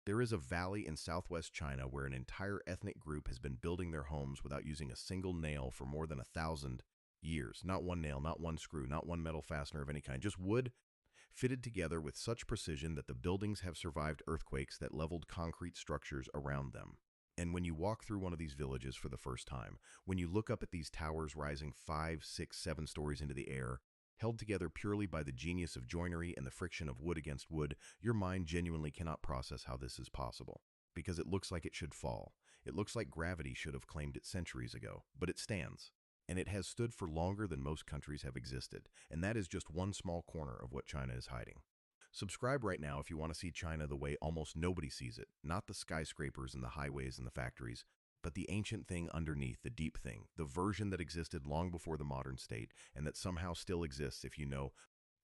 There is a valley in southwest China where an entire ethnic group has been building their homes without using a single nail for more than 1,000 years. Not one nail, not one screw, not one metal fastener of any kind, just wood fitted together with such precision that the buildings have survived earthquakes that leveled concrete structures around them. And when you walk through one of these villages for the first time, when you look up at these towers rising 5, 6, 7 stories into the air, held together purely by the genius of joinery and the friction of wood against wood, your mind genuinely cannot process how this is possible. Because it looks like it should fall. It looks like gravity should have claimed it centuries ago, but it stands. And it has stood for longer than most countries have existed, and that is just one small corner of what China is hiding. Subscribe right now if you want to see China the way almost nobody sees it, not the skyscrapers and the highways and the factories, but the ancient thing underneath, the deep thing, the version that existed long before the modern state and that somehow still exists if you know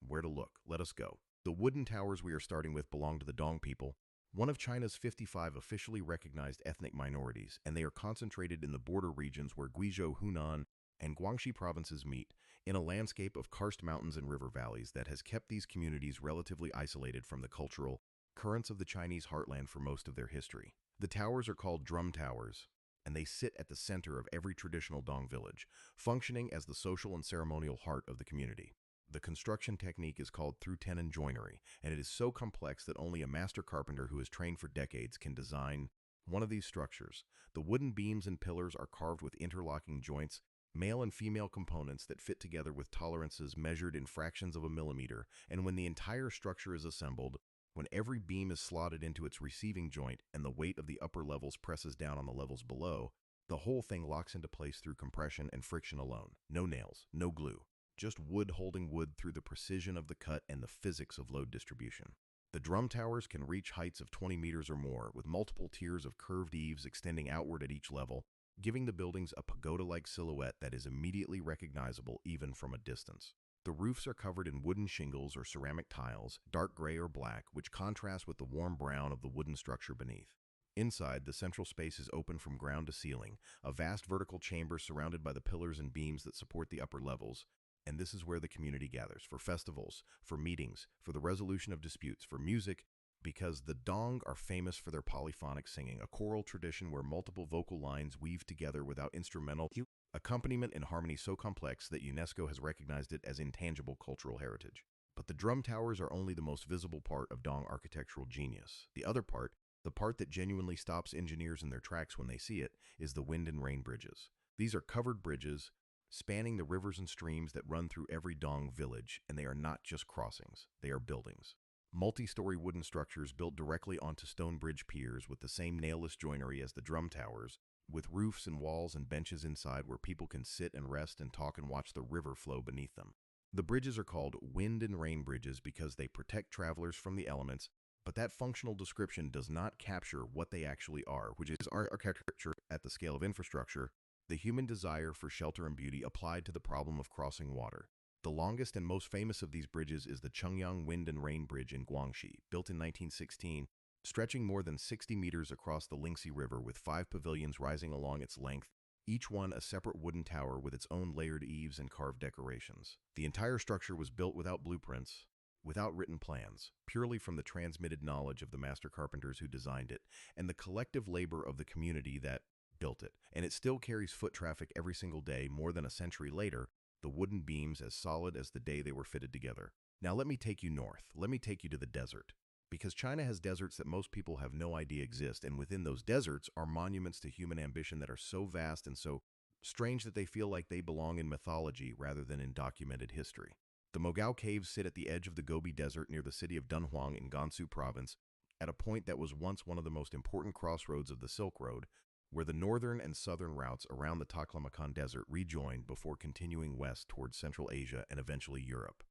where to look. Let us go. The wooden towers we are starting with belong to the Dong people, one of China's 55 officially recognized ethnic minorities, and they are concentrated in the border regions where Guizhou, Hunan, and Guangxi provinces meet, in a landscape of karst mountains and river valleys that has kept these communities relatively isolated from the cultural currents of the Chinese heartland for most of their history. The towers are called drum towers, and they sit at the center of every traditional Dong village, functioning as the social and ceremonial heart of the community. The construction technique is called through-tenon joinery, and it is so complex that only a master carpenter who has trained for decades can design one of these structures. The wooden beams and pillars are carved with interlocking joints, male and female components that fit together with tolerances measured in fractions of a millimeter, and when the entire structure is assembled, when every beam is slotted into its receiving joint and the weight of the upper levels presses down on the levels below, the whole thing locks into place through compression and friction alone. No nails, no glue, just wood holding wood through the precision of the cut and the physics of load distribution. The drum towers can reach heights of 20 meters or more, with multiple tiers of curved eaves extending outward at each level, giving the buildings a pagoda-like silhouette that is immediately recognizable even from a distance. The roofs are covered in wooden shingles or ceramic tiles, dark gray or black, which contrast with the warm brown of the wooden structure beneath. Inside, the central space is open from ground to ceiling, a vast vertical chamber surrounded by the pillars and beams that support the upper levels, and this is where the community gathers, for festivals, for meetings, for the resolution of disputes, for music, because the Dong are famous for their polyphonic singing, a choral tradition where multiple vocal lines weave together without instrumental accompaniment in harmony so complex that UNESCO has recognized it as intangible cultural heritage. But the drum towers are only the most visible part of Dong architectural genius. The other part, the part that genuinely stops engineers in their tracks when they see it, is the wind and rain bridges. These are covered bridges spanning the rivers and streams that run through every Dong village, and they are not just crossings, they are buildings. Multi-story wooden structures built directly onto stone bridge piers with the same nailless joinery as the drum towers, with roofs and walls and benches inside where people can sit and rest and talk and watch the river flow beneath them. The bridges are called wind and rain bridges because they protect travelers from the elements, but that functional description does not capture what they actually are, which is architecture at the scale of infrastructure, the human desire for shelter and beauty applied to the problem of crossing water. The longest and most famous of these bridges is the Chengyang Wind and Rain Bridge in Guangxi, built in 1916, stretching more than 60 meters across the Lingxi River with 5 pavilions rising along its length, each one a separate wooden tower with its own layered eaves and carved decorations. The entire structure was built without blueprints, without written plans, purely from the transmitted knowledge of the master carpenters who designed it, and the collective labor of the community that built it. And it still carries foot traffic every single day more than a century later, the wooden beams as solid as the day they were fitted together. Now let me take you north. Let me take you to the desert. Because China has deserts that most people have no idea exist, and within those deserts are monuments to human ambition that are so vast and so strange that they feel like they belong in mythology rather than in documented history. The Mogao Caves sit at the edge of the Gobi Desert near the city of Dunhuang in Gansu Province, at a point that was once one of the most important crossroads of the Silk Road, where the northern and southern routes around the Taklamakan Desert rejoined before continuing west towards Central Asia and eventually Europe.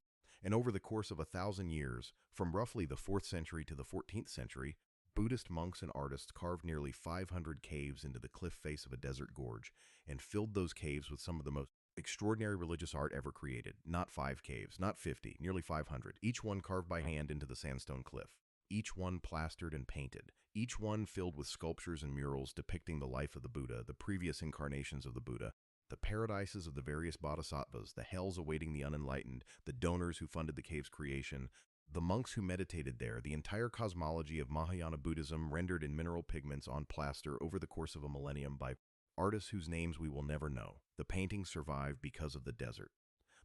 And over the course of 1,000 years, from roughly the 4th century to the 14th century, Buddhist monks and artists carved nearly 500 caves into the cliff face of a desert gorge and filled those caves with some of the most extraordinary religious art ever created. Not 5 caves, not 50, nearly 500, each one carved by hand into the sandstone cliff. Each one plastered and painted, each one filled with sculptures and murals depicting the life of the Buddha, the previous incarnations of the Buddha, the paradises of the various bodhisattvas, the hells awaiting the unenlightened, the donors who funded the cave's creation, The monks who meditated there, the entire cosmology of Mahayana Buddhism rendered in mineral pigments on plaster over the course of a millennium by artists whose names we will never know. The paintings survive because of the desert.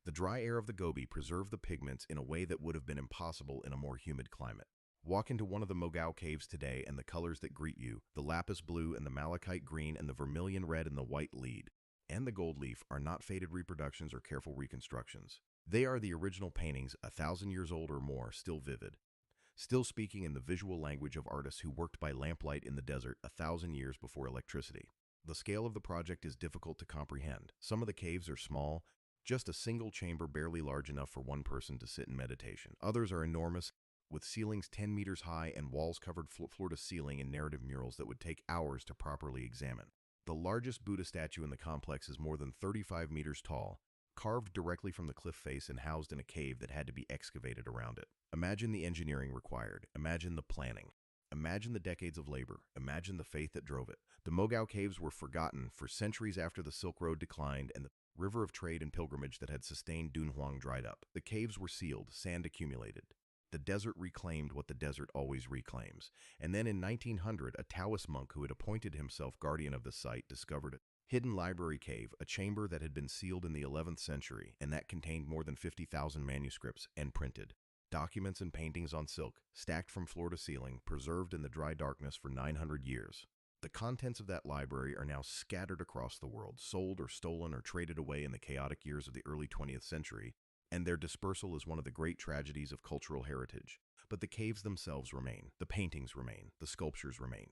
The dry air of the Gobi preserved the pigments in a way that would have been impossible in a more humid climate. Walk into one of the Mogao caves today and the colors that greet you, the lapis blue and the malachite green and the vermilion red and the white lead, and the gold leaf are not faded reproductions or careful reconstructions. They are the original paintings, 1,000 years old or more, still vivid, still speaking in the visual language of artists who worked by lamplight in the desert 1,000 years before electricity. The scale of the project is difficult to comprehend. Some of the caves are small, just a single chamber barely large enough for one person to sit in meditation. Others are enormous, with ceilings 10 meters high and walls covered floor to ceiling in narrative murals that would take hours to properly examine. The largest Buddha statue in the complex is more than 35 meters tall, carved directly from the cliff face and housed in a cave that had to be excavated around it. Imagine the engineering required. Imagine the planning. Imagine the decades of labor. Imagine the faith that drove it. The Mogao caves were forgotten for centuries after the Silk Road declined and the river of trade and pilgrimage that had sustained Dunhuang dried up. The caves were sealed, sand accumulated. The desert reclaimed what the desert always reclaims. And then in 1900, a Taoist monk who had appointed himself guardian of the site discovered a hidden library cave, a chamber that had been sealed in the 11th century, and that contained more than 50,000 manuscripts and printed. Documents and paintings on silk, stacked from floor to ceiling, preserved in the dry darkness for 900 years. The contents of that library are now scattered across the world, sold or stolen or traded away in the chaotic years of the early 20th century, and their dispersal is one of the great tragedies of cultural heritage. But the caves themselves remain, the paintings remain, the sculptures remain.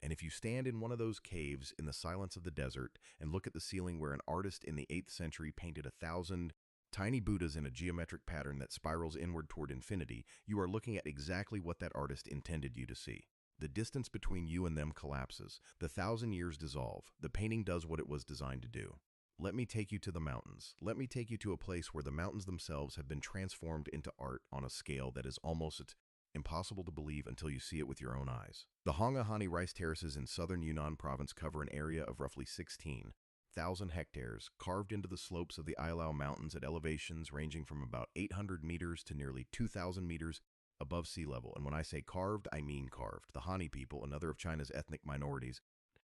And if you stand in one of those caves in the silence of the desert and look at the ceiling where an artist in the 8th century painted 1,000 tiny Buddhas in a geometric pattern that spirals inward toward infinity, you are looking at exactly what that artist intended you to see. The distance between you and them collapses. The 1,000 years dissolve. The painting does what it was designed to do. Let me take you to the mountains. Let me take you to a place where the mountains themselves have been transformed into art on a scale that is almost impossible to believe until you see it with your own eyes. The Hongahani rice terraces in southern Yunnan province cover an area of roughly 16,000 hectares, carved into the slopes of the Ailao Mountains at elevations ranging from about 800 meters to nearly 2,000 meters above sea level. And when I say carved, I mean carved. The Han people, another of China's ethnic minorities,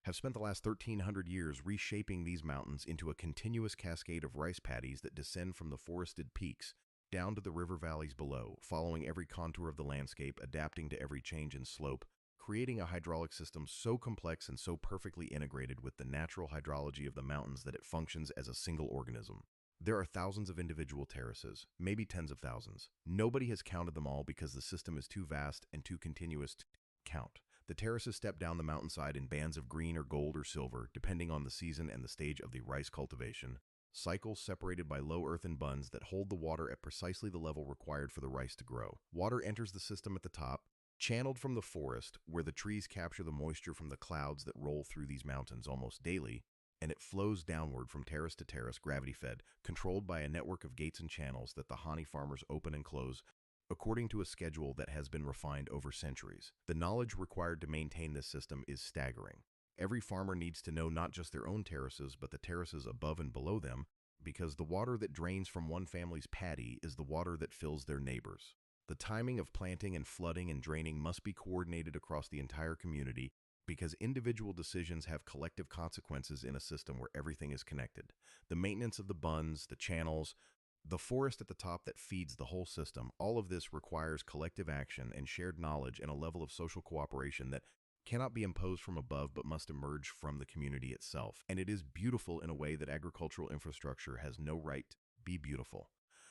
have spent the last 1,300 years reshaping these mountains into a continuous cascade of rice paddies that descend from the forested peaks down to the river valleys below, following every contour of the landscape, adapting to every change in slope, creating a hydraulic system so complex and so perfectly integrated with the natural hydrology of the mountains that it functions as a single organism. There are thousands of individual terraces, maybe tens of thousands. Nobody has counted them all because the system is too vast and too continuous to count. The terraces step down the mountainside in bands of green or gold or silver, depending on the season and the stage of the rice cultivation. Cycles separated by low earthen bunds that hold the water at precisely the level required for the rice to grow. Water enters the system at the top, channeled from the forest, where the trees capture the moisture from the clouds that roll through these mountains almost daily, and it flows downward from terrace to terrace, gravity-fed, controlled by a network of gates and channels that the Hani farmers open and close according to a schedule that has been refined over centuries. The knowledge required to maintain this system is staggering. Every farmer needs to know not just their own terraces, but the terraces above and below them, because the water that drains from one family's paddy is the water that fills their neighbors. The timing of planting and flooding and draining must be coordinated across the entire community, because individual decisions have collective consequences in a system where everything is connected. The maintenance of the bunds, the channels, the forest at the top that feeds the whole system, all of this requires collective action and shared knowledge and a level of social cooperation that cannot be imposed from above but must emerge from the community itself. And it is beautiful in a way that agricultural infrastructure has no right to be beautiful.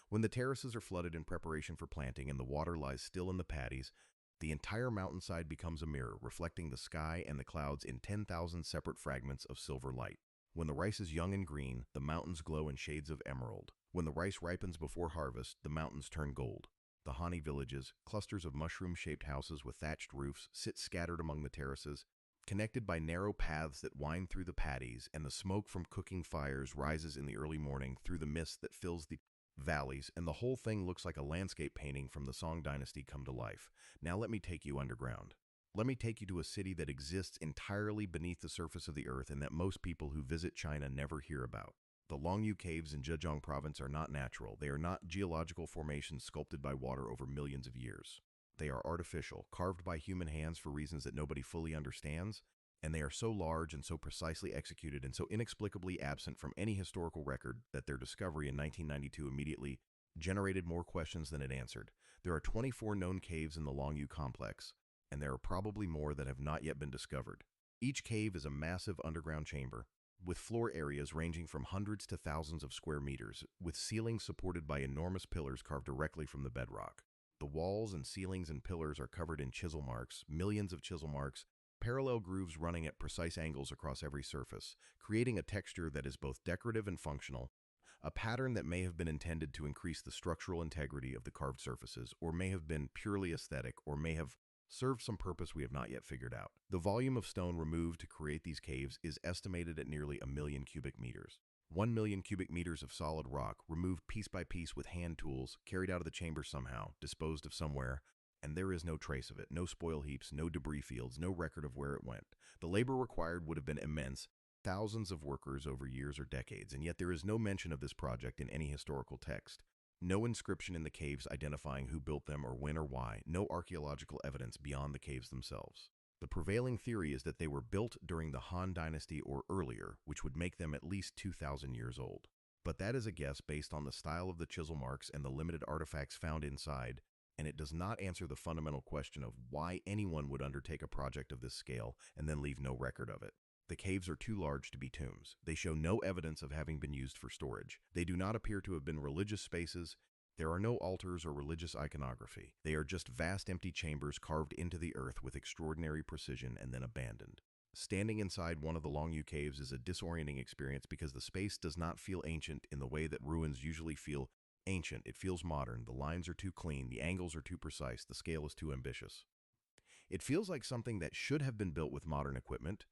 When the terraces are flooded in preparation for planting and the water lies still in the paddies, the entire mountainside becomes a mirror, reflecting the sky and the clouds in 10,000 separate fragments of silver light. When the rice is young and green, the mountains glow in shades of emerald. When the rice ripens before harvest, the mountains turn gold. The Hani villages, clusters of mushroom-shaped houses with thatched roofs, sit scattered among the terraces, connected by narrow paths that wind through the paddies, and the smoke from cooking fires rises in the early morning through the mist that fills the valleys, and the whole thing looks like a landscape painting from the Song Dynasty come to life. Now let me take you underground. Let me take you to a city that exists entirely beneath the surface of the earth and that most people who visit China never hear about. The Longyu Caves in Zhejiang Province are not natural. They are not geological formations sculpted by water over millions of years. They are artificial, carved by human hands for reasons that nobody fully understands, and they are so large and so precisely executed and so inexplicably absent from any historical record that their discovery in 1992 immediately generated more questions than it answered. There are 24 known caves in the Longyu complex, and there are probably more that have not yet been discovered. Each cave is a massive underground chamber, with floor areas ranging from hundreds to thousands of square meters, with ceilings supported by enormous pillars carved directly from the bedrock. The walls and ceilings and pillars are covered in chisel marks, millions of chisel marks, parallel grooves running at precise angles across every surface, creating a texture that is both decorative and functional, a pattern that may have been intended to increase the structural integrity of the carved surfaces, or may have been purely aesthetic, or may have served some purpose we have not yet figured out. The volume of stone removed to create these caves is estimated at nearly 1,000,000 cubic meters. 1,000,000 cubic meters of solid rock, removed piece by piece with hand tools, carried out of the chamber somehow, disposed of somewhere, and there is no trace of it, no spoil heaps, no debris fields, no record of where it went. The labor required would have been immense, thousands of workers over years or decades, and yet there is no mention of this project in any historical text. No inscription in the caves identifying who built them or when or why, no archaeological evidence beyond the caves themselves. The prevailing theory is that they were built during the Han Dynasty or earlier, which would make them at least 2,000 years old. But that is a guess based on the style of the chisel marks and the limited artifacts found inside, and it does not answer the fundamental question of why anyone would undertake a project of this scale and then leave no record of it. The caves are too large to be tombs. They show no evidence of having been used for storage. They do not appear to have been religious spaces. There are no altars or religious iconography. They are just vast empty chambers carved into the earth with extraordinary precision and then abandoned. Standing inside one of the Longyu caves is a disorienting experience because the space does not feel ancient in the way that ruins usually feel ancient. It feels modern. The lines are too clean. The angles are too precise. The scale is too ambitious. It feels like something that should have been built with modern equipment,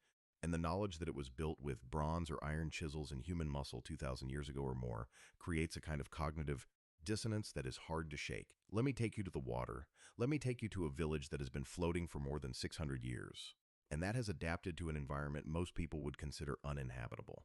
and the knowledge that it was built with bronze or iron chisels and human muscle 2,000 years ago or more creates a kind of cognitive dissonance that is hard to shake. Let me take you to the water. Let me take you to a village that has been floating for more than 600 years, and that has adapted to an environment most people would consider uninhabitable.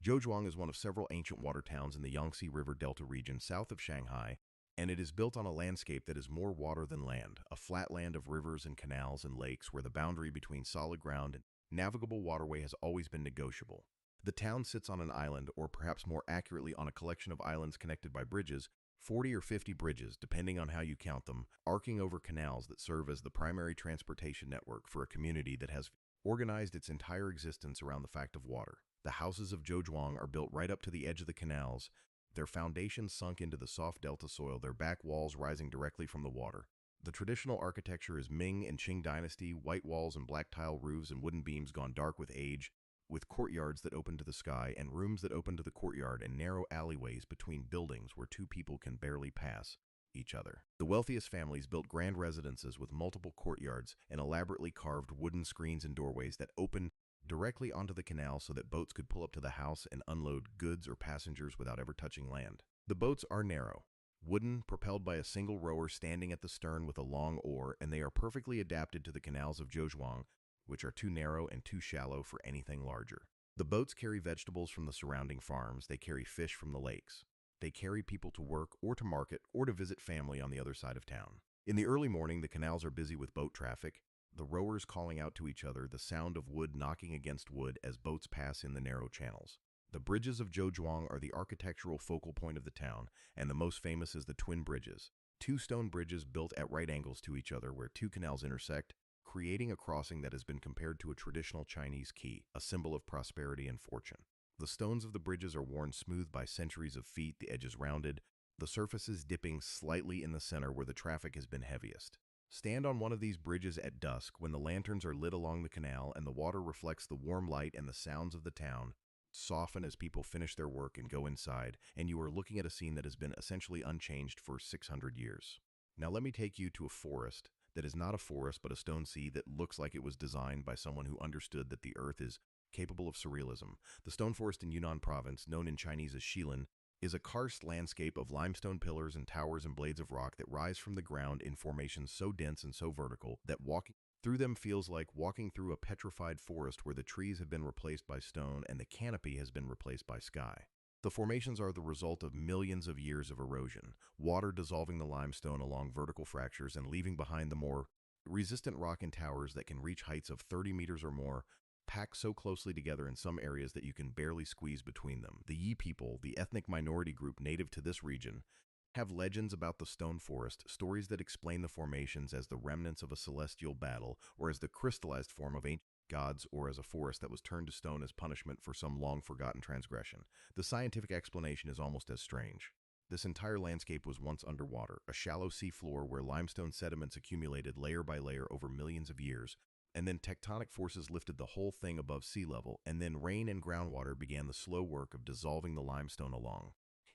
Zhejiang is one of several ancient water towns in the Yangtze River Delta region south of Shanghai, and it is built on a landscape that is more water than land, a flat land of rivers and canals and lakes where the boundary between solid ground and navigable waterway has always been negotiable. The town sits on an island, or perhaps more accurately on a collection of islands connected by bridges, 40 or 50 bridges, depending on how you count them, arcing over canals that serve as the primary transportation network for a community that has organized its entire existence around the fact of water. The houses of Zhejiang are built right up to the edge of the canals, their foundations sunk into the soft delta soil, their back walls rising directly from the water. The traditional architecture is Ming and Qing dynasty, white walls and black tile roofs and wooden beams gone dark with age, with courtyards that open to the sky and rooms that open to the courtyard and narrow alleyways between buildings where two people can barely pass each other. The wealthiest families built grand residences with multiple courtyards and elaborately carved wooden screens and doorways that open directly onto the canal so that boats could pull up to the house and unload goods or passengers without ever touching land. The boats are narrow, wooden, propelled by a single rower standing at the stern with a long oar, and they are perfectly adapted to the canals of Zhejiang, which are too narrow and too shallow for anything larger. The boats carry vegetables from the surrounding farms. They carry fish from the lakes. They carry people to work or to market or to visit family on the other side of town. In the early morning, the canals are busy with boat traffic, the rowers calling out to each other, the sound of wood knocking against wood as boats pass in the narrow channels. The bridges of Zhejiang are the architectural focal point of the town, and the most famous is the Twin Bridges, two stone bridges built at right angles to each other where two canals intersect, creating a crossing that has been compared to a traditional Chinese key, a symbol of prosperity and fortune. The stones of the bridges are worn smooth by centuries of feet, the edges rounded, the surfaces dipping slightly in the center where the traffic has been heaviest. Stand on one of these bridges at dusk when the lanterns are lit along the canal and the water reflects the warm light, and the sounds of the town soften as people finish their work and go inside, and you are looking at a scene that has been essentially unchanged for 600 years. Now let me take you to a forest that is not a forest but a stone sea that looks like it was designed by someone who understood that the earth is capable of surrealism. The stone forest in Yunnan province, known in Chinese as Shilin, is a karst landscape of limestone pillars and towers and blades of rock that rise from the ground in formations so dense and so vertical that walking through them feels like walking through a petrified forest where the trees have been replaced by stone and the canopy has been replaced by sky. The formations are the result of millions of years of erosion, water dissolving the limestone along vertical fractures and leaving behind the more resistant rock and towers that can reach heights of 30 meters or more, packed so closely together in some areas that you can barely squeeze between them. The Yi people, the ethnic minority group native to this region, have legends about the stone forest, stories that explain the formations as the remnants of a celestial battle or as the crystallized form of ancient gods or as a forest that was turned to stone as punishment for some long-forgotten transgression. The scientific explanation is almost as strange. This entire landscape was once underwater, a shallow seafloor where limestone sediments accumulated layer by layer over millions of years, and then tectonic forces lifted the whole thing above sea level, and then rain and groundwater began the slow work of dissolving the limestone along.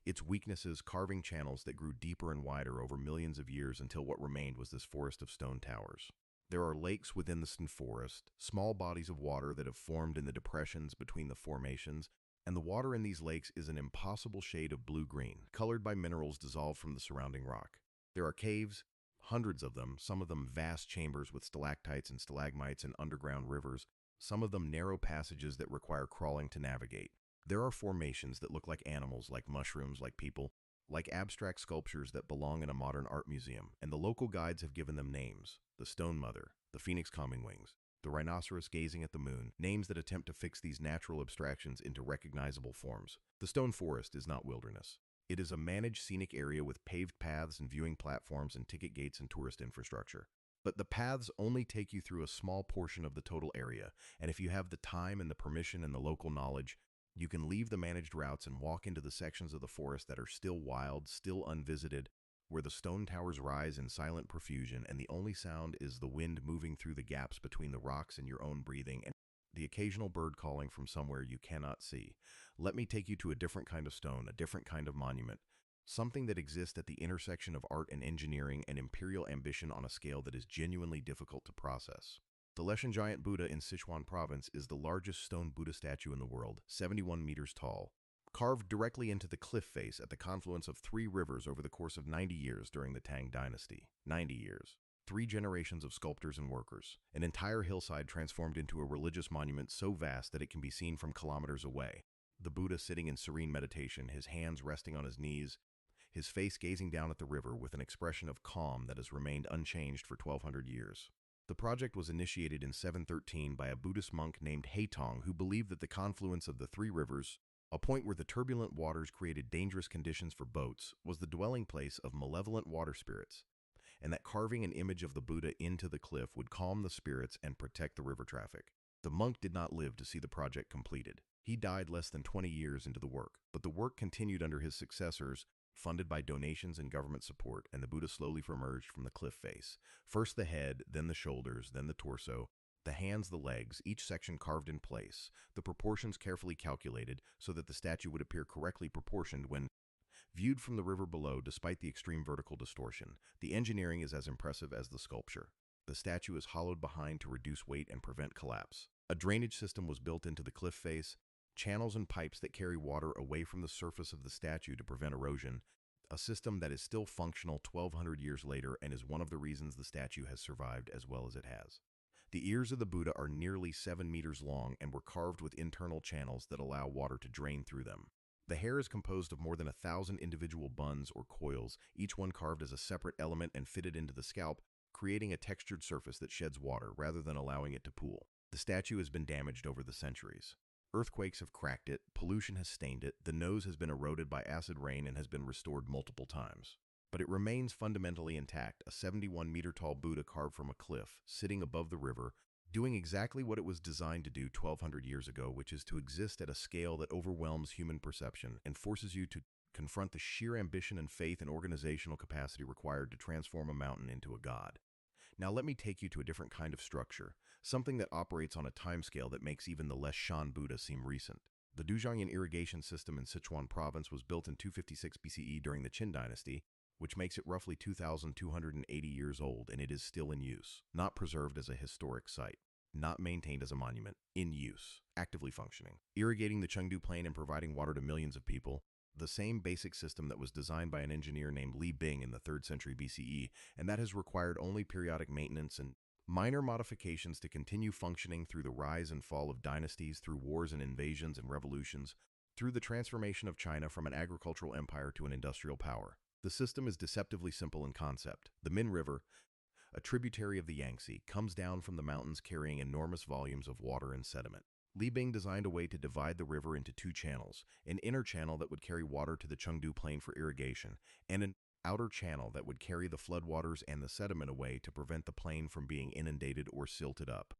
Its weaknesses carving channels that grew deeper and wider over millions of years until what remained was this forest of stone towers. There are lakes within the stone forest, small bodies of water that have formed in the depressions between the formations, and the water in these lakes is an impossible shade of blue-green, colored by minerals dissolved from the surrounding rock. There are caves, hundreds of them, some of them vast chambers with stalactites and stalagmites and underground rivers, some of them narrow passages that require crawling to navigate. There are formations that look like animals, like mushrooms, like people, like abstract sculptures that belong in a modern art museum, and the local guides have given them names: the Stone Mother, the Phoenix Calming Wings, the Rhinoceros Gazing at the Moon, names that attempt to fix these natural abstractions into recognizable forms. The Stone Forest is not wilderness. It is a managed scenic area with paved paths and viewing platforms and ticket gates and tourist infrastructure. But the paths only take you through a small portion of the total area, and if you have the time and the permission and the local knowledge, you can leave the managed routes and walk into the sections of the forest that are still wild, still unvisited, where the stone towers rise in silent profusion and the only sound is the wind moving through the gaps between the rocks and your own breathing and the occasional bird calling from somewhere you cannot see. Let me take you to a different kind of stone, a different kind of monument, something that exists at the intersection of art and engineering and imperial ambition on a scale that is genuinely difficult to process. The Leshan Giant Buddha in Sichuan Province is the largest stone Buddha statue in the world, 71 meters tall, carved directly into the cliff face at the confluence of 3 rivers over the course of 90 years during the Tang Dynasty. 90 years. 3 generations of sculptors and workers. An entire hillside transformed into a religious monument so vast that it can be seen from kilometers away. The Buddha sitting in serene meditation, his hands resting on his knees, his face gazing down at the river with an expression of calm that has remained unchanged for 1,200 years. The project was initiated in 713 by a Buddhist monk named Haitong who believed that the confluence of the 3 rivers, a point where the turbulent waters created dangerous conditions for boats, was the dwelling place of malevolent water spirits, and that carving an image of the Buddha into the cliff would calm the spirits and protect the river traffic. The monk did not live to see the project completed. He died less than 20 years into the work, but the work continued under his successors, funded by donations and government support, and the Buddha slowly emerged from the cliff face. First the head, then the shoulders, then the torso, the hands, the legs, each section carved in place, the proportions carefully calculated so that the statue would appear correctly proportioned when viewed from the river below despite the extreme vertical distortion. The engineering is as impressive as the sculpture. The statue is hollowed behind to reduce weight and prevent collapse. A drainage system was built into the cliff face, channels and pipes that carry water away from the surface of the statue to prevent erosion, a system that is still functional 1,200 years later and is one of the reasons the statue has survived as well as it has. The ears of the Buddha are nearly 7 meters long and were carved with internal channels that allow water to drain through them. The hair is composed of more than 1,000 individual buns or coils, each one carved as a separate element and fitted into the scalp, creating a textured surface that sheds water rather than allowing it to pool. The statue has been damaged over the centuries. Earthquakes have cracked it, pollution has stained it, the nose has been eroded by acid rain and has been restored multiple times. But it remains fundamentally intact, a 71-meter-tall Buddha carved from a cliff, sitting above the river, doing exactly what it was designed to do 1,200 years ago, which is to exist at a scale that overwhelms human perception and forces you to confront the sheer ambition and faith and organizational capacity required to transform a mountain into a god. Now let me take you to a different kind of structure, something that operates on a timescale that makes even the Leshan Buddha seem recent. The Duzhangyan irrigation system in Sichuan province was built in 256 BCE during the Qin dynasty, which makes it roughly 2,280 years old, and it is still in use, not preserved as a historic site, not maintained as a monument, in use, actively functioning, irrigating the Chengdu Plain and providing water to millions of people, the same basic system that was designed by an engineer named Li Bing in the 3rd century BCE, and that has required only periodic maintenance and minor modifications to continue functioning through the rise and fall of dynasties, through wars and invasions and revolutions, through the transformation of China from an agricultural empire to an industrial power. The system is deceptively simple in concept. The Min River, a tributary of the Yangtze, comes down from the mountains carrying enormous volumes of water and sediment. Li Bing designed a way to divide the river into two channels, an inner channel that would carry water to the Chengdu Plain for irrigation, and an outer channel that would carry the floodwaters and the sediment away to prevent the plain from being inundated or silted up.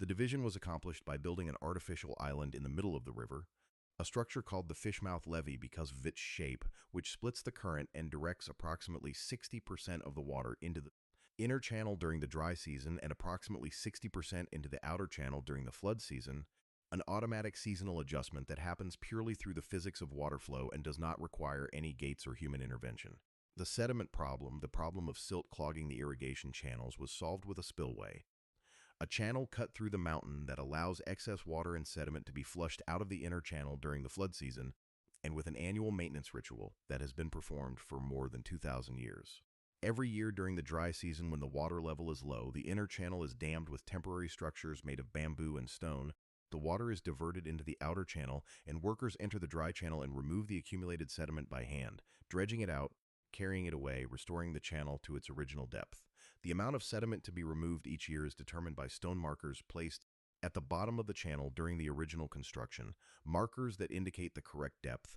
The division was accomplished by building an artificial island in the middle of the river, a structure called the Fishmouth Levee because of its shape, which splits the current and directs approximately 60% of the water into the inner channel during the dry season and approximately 60% into the outer channel during the flood season, an automatic seasonal adjustment that happens purely through the physics of water flow and does not require any gates or human intervention. The sediment problem, the problem of silt clogging the irrigation channels, was solved with a spillway, a channel cut through the mountain that allows excess water and sediment to be flushed out of the inner channel during the flood season, and with an annual maintenance ritual that has been performed for more than 2,000 years. Every year during the dry season when the water level is low, the inner channel is dammed with temporary structures made of bamboo and stone. The water is diverted into the outer channel, and workers enter the dry channel and remove the accumulated sediment by hand, dredging it out, carrying it away, restoring the channel to its original depth. The amount of sediment to be removed each year is determined by stone markers placed at the bottom of the channel during the original construction, markers that indicate the correct depth,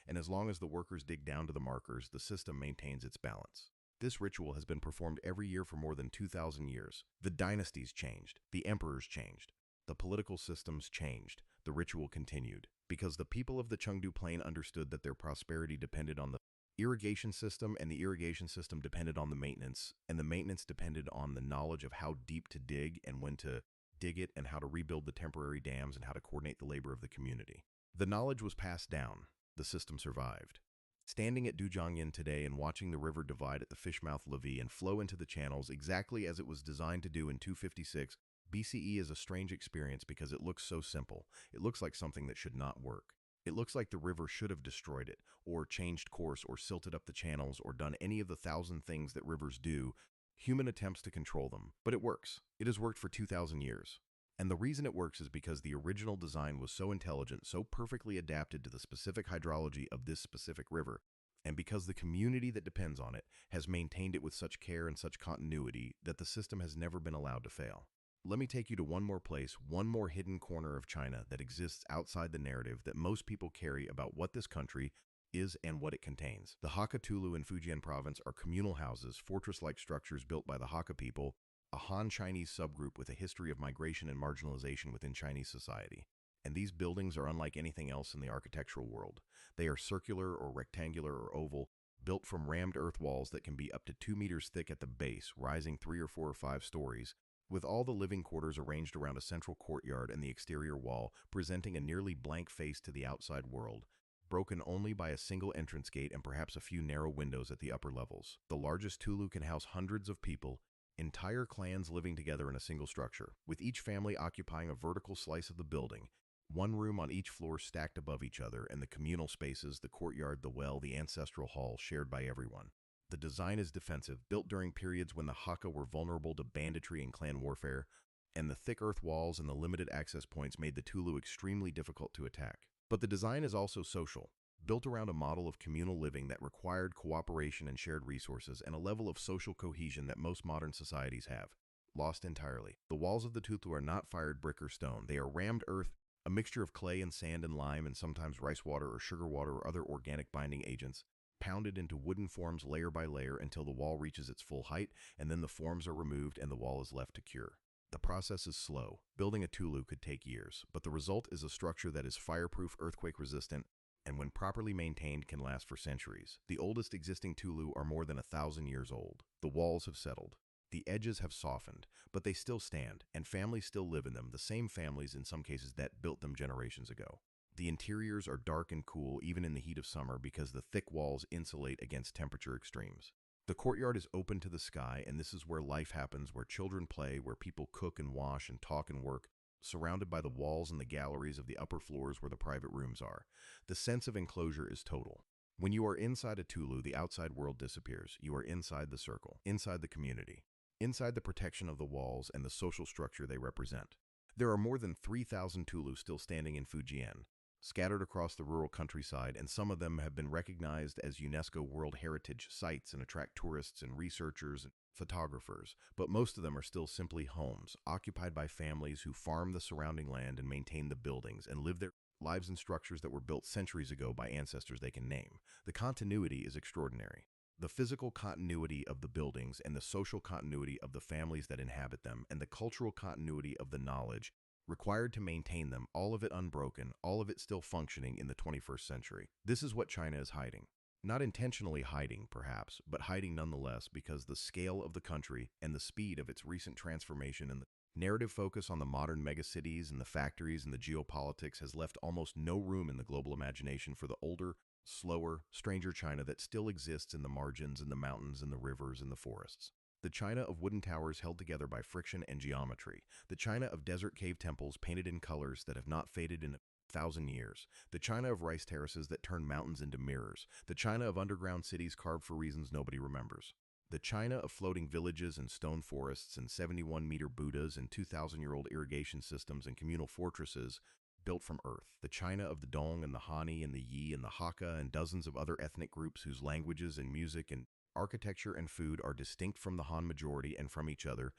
and as long as the workers dig down to the markers, the system maintains its balance. This ritual has been performed every year for more than 2,000 years. The dynasties changed, the emperors changed, the political systems changed, the ritual continued, because the people of the Chengdu Plain understood that their prosperity depended on the irrigation system, and the irrigation system depended on the maintenance, and the maintenance depended on the knowledge of how deep to dig and when to dig it and how to rebuild the temporary dams and how to coordinate the labor of the community. The knowledge was passed down. The system survived. Standing at Dujiangyan today and watching the river divide at the Fishmouth Levee and flow into the channels exactly as it was designed to do in 256 BCE is a strange experience because it looks so simple. It looks like something that should not work. It looks like the river should have destroyed it, or changed course, or silted up the channels, or done any of the 1,000 things that rivers do, human attempts to control them. But it works. It has worked for 2,000 years. And the reason it works is because the original design was so intelligent, so perfectly adapted to the specific hydrology of this specific river, and because the community that depends on it has maintained it with such care and such continuity that the system has never been allowed to fail. Let me take you to one more place, one more hidden corner of China that exists outside the narrative that most people carry about what this country is and what it contains. The Hakka Tulu in Fujian province are communal houses, fortress-like structures built by the Hakka people, a Han Chinese subgroup with a history of migration and marginalization within Chinese society. And these buildings are unlike anything else in the architectural world. They are circular or rectangular or oval, built from rammed earth walls that can be up to 2 meters thick at the base, rising 3 or 4 or 5 stories, with all the living quarters arranged around a central courtyard and the exterior wall, presenting a nearly blank face to the outside world, broken only by a single entrance gate and perhaps a few narrow windows at the upper levels. The largest Tulu can house hundreds of people, entire clans living together in a single structure, with each family occupying a vertical slice of the building, one room on each floor stacked above each other, and the communal spaces, the courtyard, the well, the ancestral hall, shared by everyone. The design is defensive, built during periods when the Hakka were vulnerable to banditry and clan warfare, and the thick earth walls and the limited access points made the Tulu extremely difficult to attack. But the design is also social, built around a model of communal living that required cooperation and shared resources and a level of social cohesion that most modern societies have, lost entirely. The walls of the Tulu are not fired brick or stone. They are rammed earth, a mixture of clay and sand and lime and sometimes rice water or sugar water or other organic binding agents, pounded into wooden forms layer by layer until the wall reaches its full height, and then the forms are removed and the wall is left to cure. The process is slow. Building a Tulu could take years, but the result is a structure that is fireproof, earthquake-resistant, and when properly maintained can last for centuries. The oldest existing Tulu are more than 1,000 years old. The walls have settled. The edges have softened, but they still stand, and families still live in them, the same families in some cases that built them generations ago. The interiors are dark and cool even in the heat of summer because the thick walls insulate against temperature extremes. The courtyard is open to the sky, and this is where life happens, where children play, where people cook and wash and talk and work, surrounded by the walls and the galleries of the upper floors where the private rooms are. The sense of enclosure is total. When you are inside a Tulu, the outside world disappears. You are inside the circle, inside the community, inside the protection of the walls and the social structure they represent. There are more than 3,000 Tulu still standing in Fujian, scattered across the rural countryside, and some of them have been recognized as UNESCO World Heritage Sites and attract tourists and researchers and photographers. But most of them are still simply homes, occupied by families who farm the surrounding land and maintain the buildings and live their lives in structures that were built centuries ago by ancestors they can name. The continuity is extraordinary. The physical continuity of the buildings and the social continuity of the families that inhabit them and the cultural continuity of the knowledge required to maintain them, all of it unbroken, all of it still functioning in the 21st century. This is what China is hiding. Not intentionally hiding, perhaps, but hiding nonetheless because the scale of the country and the speed of its recent transformation and the narrative focus on the modern megacities and the factories and the geopolitics has left almost no room in the global imagination for the older, slower, stranger China that still exists in the margins and the mountains and the rivers and the forests. The China of wooden towers held together by friction and geometry. The China of desert cave temples painted in colors that have not faded in 1,000 years. The China of rice terraces that turn mountains into mirrors. The China of underground cities carved for reasons nobody remembers. The China of floating villages and stone forests and 71-meter Buddhas and 2,000-year-old irrigation systems and communal fortresses built from earth. The China of the Dong and the Hani and the Yi and the Hakka and dozens of other ethnic groups whose languages and music and architecture and food are distinct from the Han majority and from each other,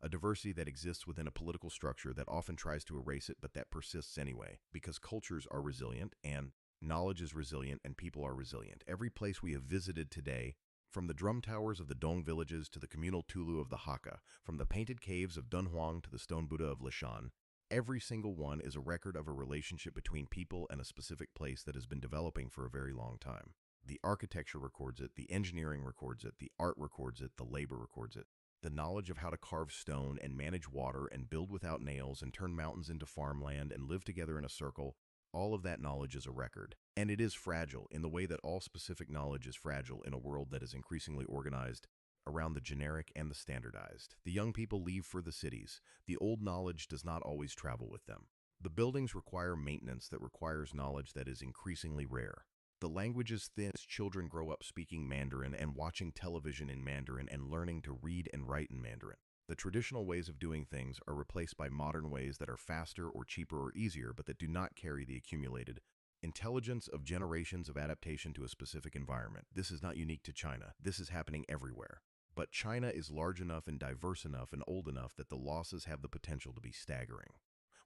a diversity that exists within a political structure that often tries to erase it but that persists anyway, because cultures are resilient and knowledge is resilient and people are resilient. Every place we have visited today, from the drum towers of the Dong villages to the communal Tulu of the Hakka, from the painted caves of Dunhuang to the stone Buddha of Lishan, every single one is a record of a relationship between people and a specific place that has been developing for a very long time. The architecture records it, the engineering records it, the art records it, the labor records it. The knowledge of how to carve stone and manage water and build without nails and turn mountains into farmland and live together in a circle, all of that knowledge is a record. And it is fragile in the way that all specific knowledge is fragile in a world that is increasingly organized around the generic and the standardized. The young people leave for the cities. The old knowledge does not always travel with them. The buildings require maintenance that requires knowledge that is increasingly rare. The language is thin as children grow up speaking Mandarin and watching television in Mandarin and learning to read and write in Mandarin. The traditional ways of doing things are replaced by modern ways that are faster or cheaper or easier, but that do not carry the accumulated intelligence of generations of adaptation to a specific environment. This is not unique to China. This is happening everywhere. But China is large enough and diverse enough and old enough that the losses have the potential to be staggering.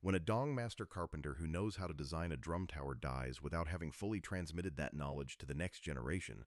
When a Dong master carpenter who knows how to design a drum tower dies without having fully transmitted that knowledge to the next generation,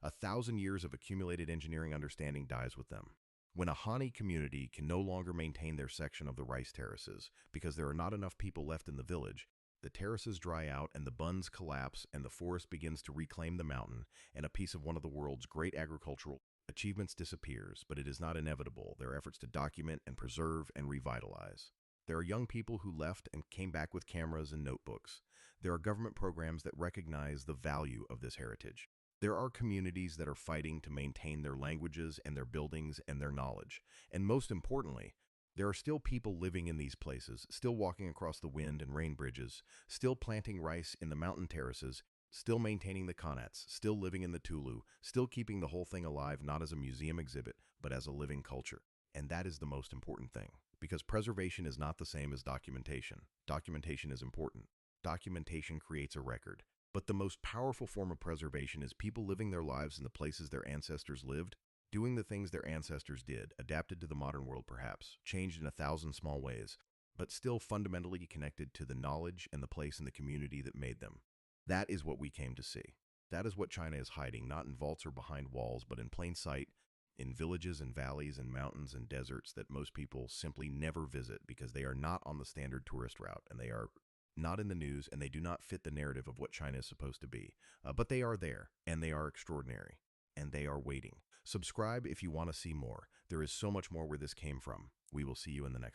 1,000 years of accumulated engineering understanding dies with them. When a Hani community can no longer maintain their section of the rice terraces because there are not enough people left in the village, the terraces dry out and the bunds collapse and the forest begins to reclaim the mountain, and a piece of one of the world's great agricultural achievements disappears, but it is not inevitable. Their efforts to document and preserve and revitalize. There are young people who left and came back with cameras and notebooks. There are government programs that recognize the value of this heritage. There are communities that are fighting to maintain their languages and their buildings and their knowledge. And most importantly, there are still people living in these places, still walking across the wind and rain bridges, still planting rice in the mountain terraces, still maintaining the Khanats, still living in the Tulu, still keeping the whole thing alive not as a museum exhibit, but as a living culture. And that is the most important thing. Because preservation is not the same as documentation. Documentation is important. Documentation creates a record. But the most powerful form of preservation is people living their lives in the places their ancestors lived, doing the things their ancestors did, adapted to the modern world perhaps, changed in 1,000 small ways, but still fundamentally connected to the knowledge and the place and the community that made them. That is what we came to see. That is what China is hiding, not in vaults or behind walls, but in plain sight, in villages and valleys and mountains and deserts that most people simply never visit because they are not on the standard tourist route and they are not in the news and they do not fit the narrative of what China is supposed to be. But they are there and they are extraordinary and they are waiting. Subscribe if you want to see more. There is so much more where this came from. We will see you in the next